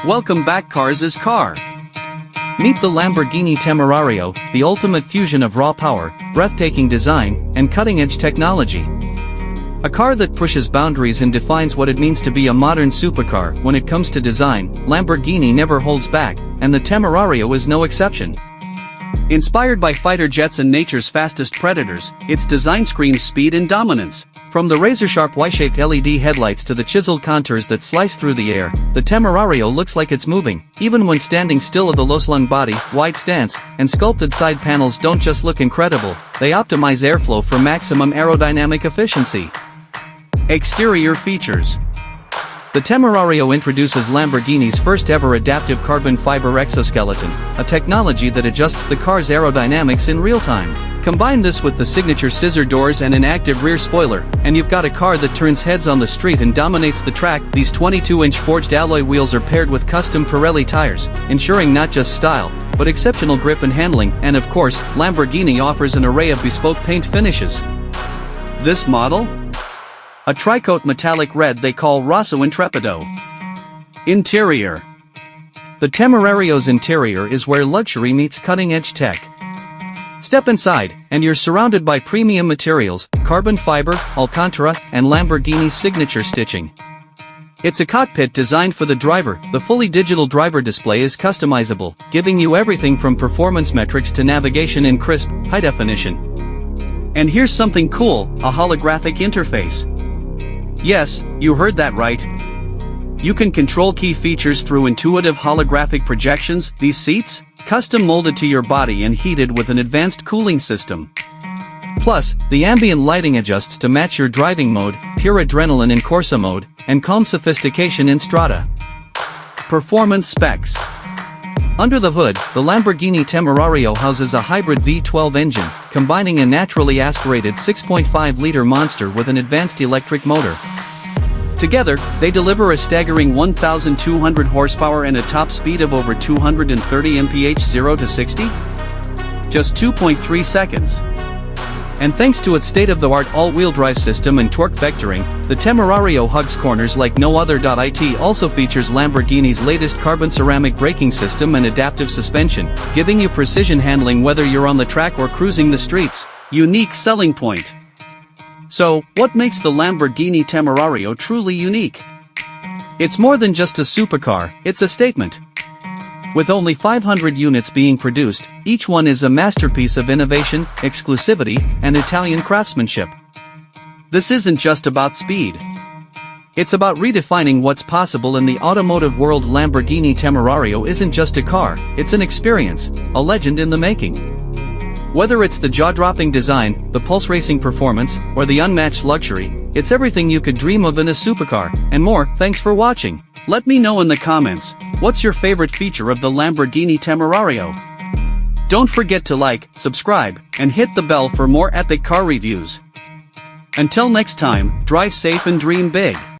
Welcome back, Cars is Car. Meet the Lamborghini Temerario, the ultimate fusion of raw power, breathtaking design, and cutting-edge technology. A car that pushes boundaries and defines what it means to be a modern supercar. When it comes to design, Lamborghini never holds back, and the Temerario is no exception. Inspired by fighter jets and nature's fastest predators, its design screams speed and dominance. From the razor-sharp Y-shaped LED headlights to the chiseled contours that slice through the air, the Temerario looks like it's moving, even when standing still. The low-slung body, wide stance, and sculpted side panels don't just look incredible, they optimize airflow for maximum aerodynamic efficiency. Exterior features. The Temerario introduces Lamborghini's first-ever adaptive carbon fiber exoskeleton, a technology that adjusts the car's aerodynamics in real time. Combine this with the signature scissor doors and an active rear spoiler, and you've got a car that turns heads on the street and dominates the track. These 22-inch forged alloy wheels are paired with custom Pirelli tires, ensuring not just style, but exceptional grip and handling. And of course, Lamborghini offers an array of bespoke paint finishes. This model? A tricoat metallic red they call Rosso Intrepido. Interior. The Temerario's interior is where luxury meets cutting-edge tech. Step inside, and you're surrounded by premium materials, carbon fiber, Alcantara, and Lamborghini's signature stitching. It's a cockpit designed for the driver. The fully digital driver display is customizable, giving you everything from performance metrics to navigation in crisp, high definition. And here's something cool, a holographic interface. Yes, you heard that right. You can control key features through intuitive holographic projections. These seats? Custom molded to your body and heated with an advanced cooling system. Plus, the ambient lighting adjusts to match your driving mode, pure adrenaline in Corsa mode, and calm sophistication in Strada. Performance specs. Under the hood, the Lamborghini Temerario houses a hybrid V12 engine, combining a naturally aspirated 6.5-liter monster with an advanced electric motor. Together, they deliver a staggering 1,200 horsepower and a top speed of over 230 mph 0 to 60? Just 2.3 seconds. And thanks to its state-of-the-art all-wheel drive system and torque vectoring, the Temerario hugs corners like no other. It also features Lamborghini's latest carbon ceramic braking system and adaptive suspension, giving you precision handling whether you're on the track or cruising the streets. Unique selling point. So, what makes the Lamborghini Temerario truly unique? It's more than just a supercar, it's a statement. With only 500 units being produced, each one is a masterpiece of innovation, exclusivity, and Italian craftsmanship. This isn't just about speed. It's about redefining what's possible in the automotive world. Lamborghini Temerario isn't just a car, it's an experience, a legend in the making. Whether it's the jaw-dropping design, the pulse-racing performance, or the unmatched luxury, it's everything you could dream of in a supercar, and more. Thanks for watching. Let me know in the comments, what's your favorite feature of the Lamborghini Temerario? Don't forget to like, subscribe, and hit the bell for more epic car reviews. Until next time, drive safe and dream big.